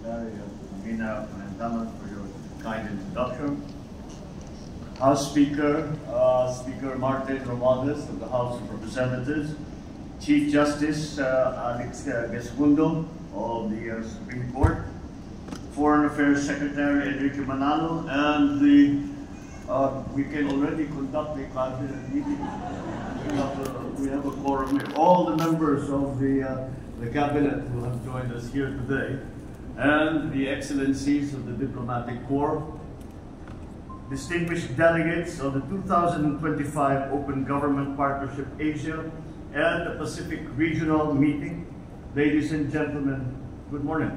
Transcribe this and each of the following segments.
Secretary Filipina, for your kind introduction. House Speaker, Speaker Martin Romualdez of the House of Representatives, Chief Justice Alex Gasgundo of the Supreme Court, Foreign Affairs Secretary Enrique Manalo, and we can already conduct a cabinet meeting. We have a quorum here. All the members of the cabinet who have joined us here today, and the excellencies of the diplomatic corps, distinguished delegates of the 2025 Open Government Partnership Asia and the Pacific Regional Meeting, ladies and gentlemen, good morning.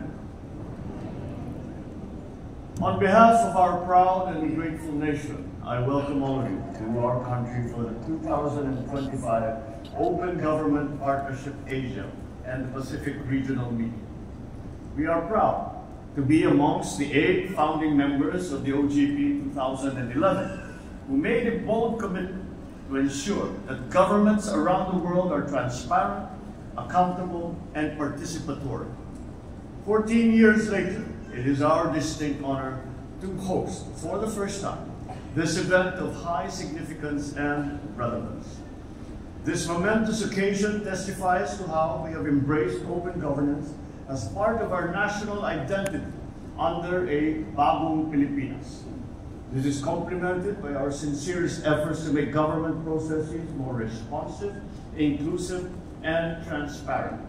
On behalf of our proud and grateful nation, I welcome all of you to our country for the 2025 Open Government Partnership Asia and the Pacific Regional Meeting. We are proud to be amongst the 8 founding members of the OGP 2011 who made a bold commitment to ensure that governments around the world are transparent, accountable, and participatory. 14 years later, it is our distinct honor to host, for the first time, this event of high significance and relevance. This momentous occasion testifies to how we have embraced open governance as part of our national identity under a Bagong Pilipinas. This is complemented by our sincerest efforts to make government processes more responsive, inclusive, and transparent.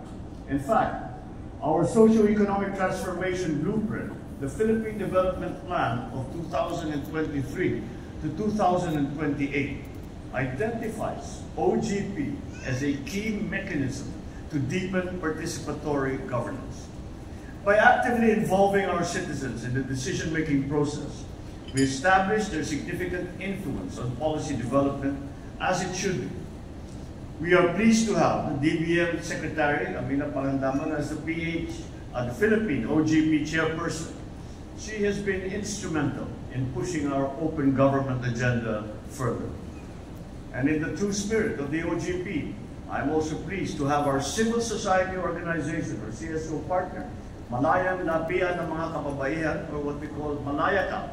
In fact, our socio-economic transformation blueprint, the Philippine Development Plan of 2023 to 2028, identifies OGP as a key mechanism to deepen participatory governance. By actively involving our citizens in the decision-making process, we establish their significant influence on policy development as it should be. We are pleased to have the DBM Secretary, Amina Pangandaman, as the Philippine OGP Chairperson. She has been instrumental in pushing our open government agenda further. And in the true spirit of the OGP, I'm also pleased to have our civil society organization, or CSO partner, Malayang Lapian ng mga Kababaihan, or what we call Malayaka,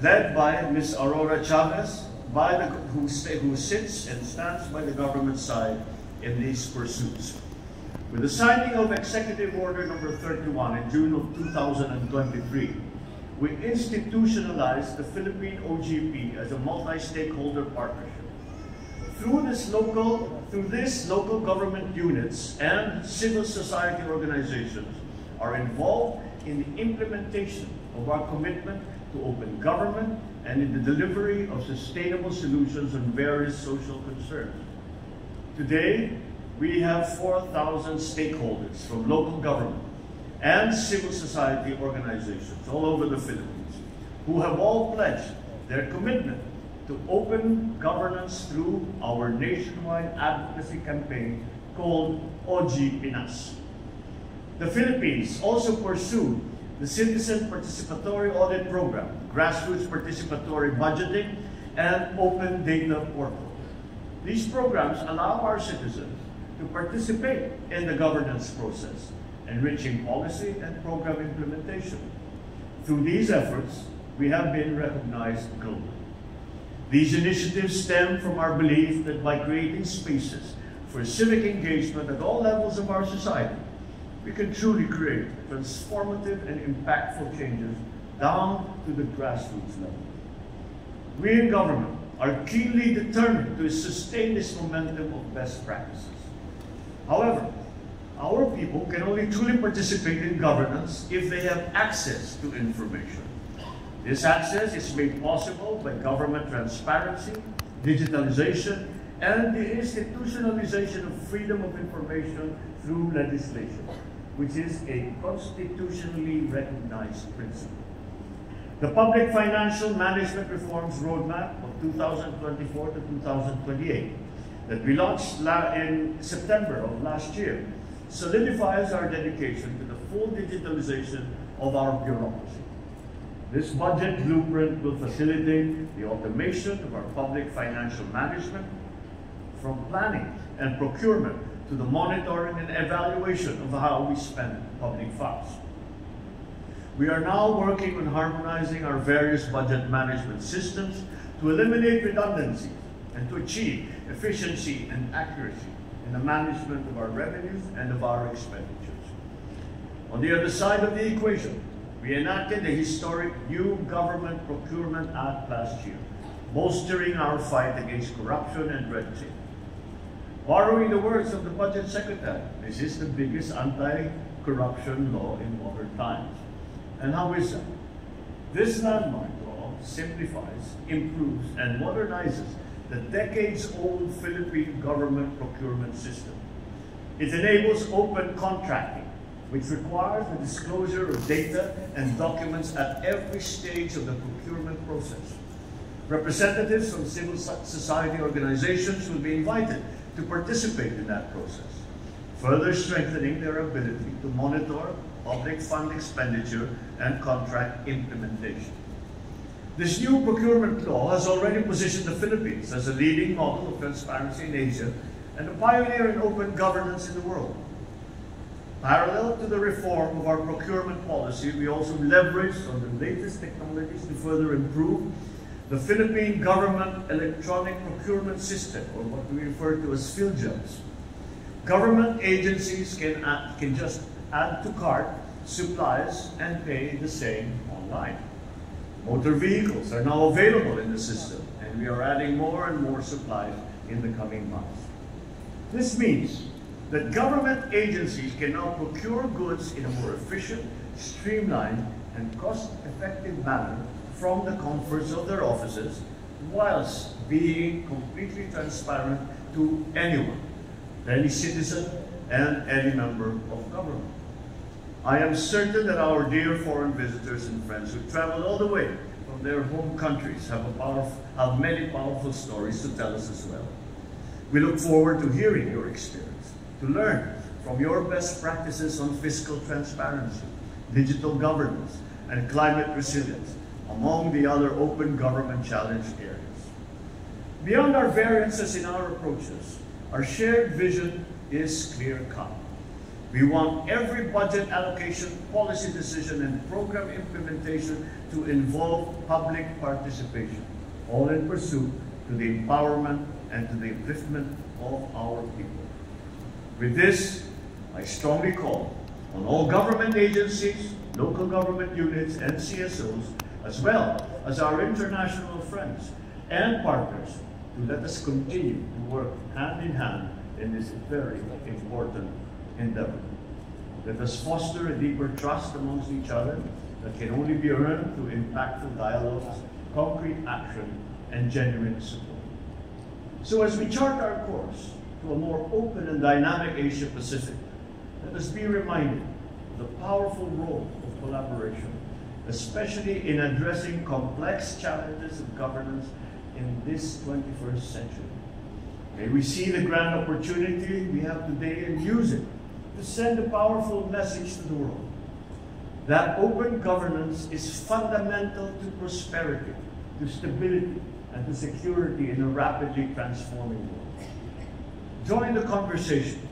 led by Ms. Aurora Chavez, who sits and stands by the government side in these pursuits. With the signing of Executive Order Number 31 in June of 2023, we institutionalized the Philippine OGP as a multi-stakeholder partnership. Through this local government units and civil society organizations are involved in the implementation of our commitment to open government and in the delivery of sustainable solutions on various social concerns. Today, we have 4,000 stakeholders from local government and civil society organizations all over the Philippines who have all pledged their commitment to open governance through our nationwide advocacy campaign called OGPinas. The Philippines also pursued the Citizen Participatory Audit Program, Grassroots Participatory Budgeting, and Open Data Portal. These programs allow our citizens to participate in the governance process, enriching policy and program implementation. Through these efforts, we have been recognized globally. These initiatives stem from our belief that by creating spaces for civic engagement at all levels of our society, we can truly create transformative and impactful changes down to the grassroots level. We in government are keenly determined to sustain this momentum of best practices. However, our people can only truly participate in governance if they have access to information. This access is made possible by government transparency, digitalization, and the institutionalization of freedom of information through legislation, which is a constitutionally recognized principle. The Public Financial Management Reforms Roadmap of 2024 to 2028 that we launched in September of last year solidifies our dedication to the full digitalization of our bureaucracy. This budget blueprint will facilitate the automation of our public financial management, from planning and procurement to the monitoring and evaluation of how we spend public funds. We are now working on harmonizing our various budget management systems to eliminate redundancies and to achieve efficiency and accuracy in the management of our revenues and of our expenditures. On the other side of the equation, we enacted the historic new Government Procurement Act last year, bolstering our fight against corruption and red tape. Borrowing the words of the Budget Secretary, this is the biggest anti-corruption law in modern times. And how is that? This landmark law simplifies, improves, and modernizes the decades-old Philippine government procurement system. It enables open contracting, which requires the disclosure of data and documents at every stage of the procurement process. Representatives from civil society organizations will be invited to participate in that process, further strengthening their ability to monitor public fund expenditure and contract implementation. This new procurement law has already positioned the Philippines as a leading model of transparency in Asia and a pioneer in open governance in the world. Parallel to the reform of our procurement policy, we also leveraged on the latest technologies to further improve the Philippine Government Electronic Procurement System, or what we refer to as PhilGEPS. Government agencies can just add to cart supplies and pay the same online. Motor vehicles are now available in the system, and we are adding more and more supplies in the coming months. This means that government agencies can now procure goods in a more efficient, streamlined, and cost-effective manner from the comforts of their offices, whilst being completely transparent to anyone, any citizen, and any member of government. I am certain that our dear foreign visitors and friends who traveled all the way from their home countries have many powerful stories to tell us as well. We look forward to hearing your experience, to learn from your best practices on fiscal transparency, digital governance, and climate resilience, among the other open government challenge areas. Beyond our variances in our approaches, our shared vision is clear-cut. We want every budget allocation, policy decision, and program implementation to involve public participation, all in pursuit to the empowerment and to the upliftment of our people. With this, I strongly call on all government agencies, local government units, and CSOs, as well as our international friends and partners, to let us continue to work hand in hand in this very important endeavor. Let us foster a deeper trust amongst each other that can only be earned through impactful dialogues, concrete action, and genuine support. So as we chart our course to a more open and dynamic Asia Pacific, let us be reminded of the powerful role of collaboration, especially in addressing complex challenges of governance in this 21st century. May we see the grand opportunity we have today and use it to send a powerful message to the world that open governance is fundamental to prosperity, to stability, and to security in a rapidly transforming world. Join the conversation.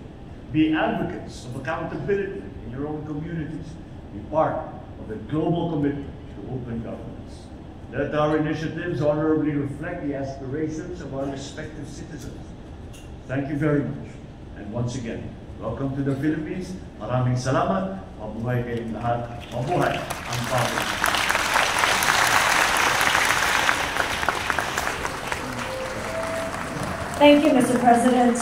Be advocates of accountability in your own communities. Be part of the global commitment to open governance. Let our initiatives honorably reflect the aspirations of our respective citizens. Thank you very much. And once again, welcome to the Philippines. Maraming salamat. Mabuhay kayong lahat. Mabuhay ang Panginoon. Thank you, Mr. President.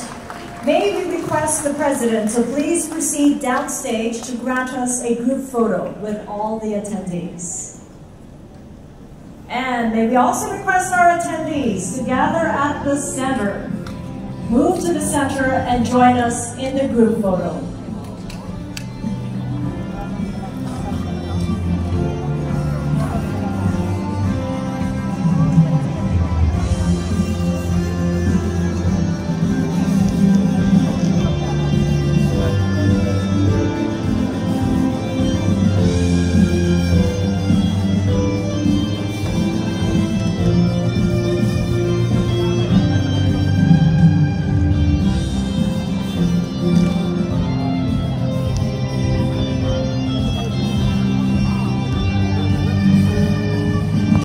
May we request the President to please proceed downstage to grant us a group photo with all the attendees. And may we also request our attendees to gather at the center. Move to the center and join us in the group photo.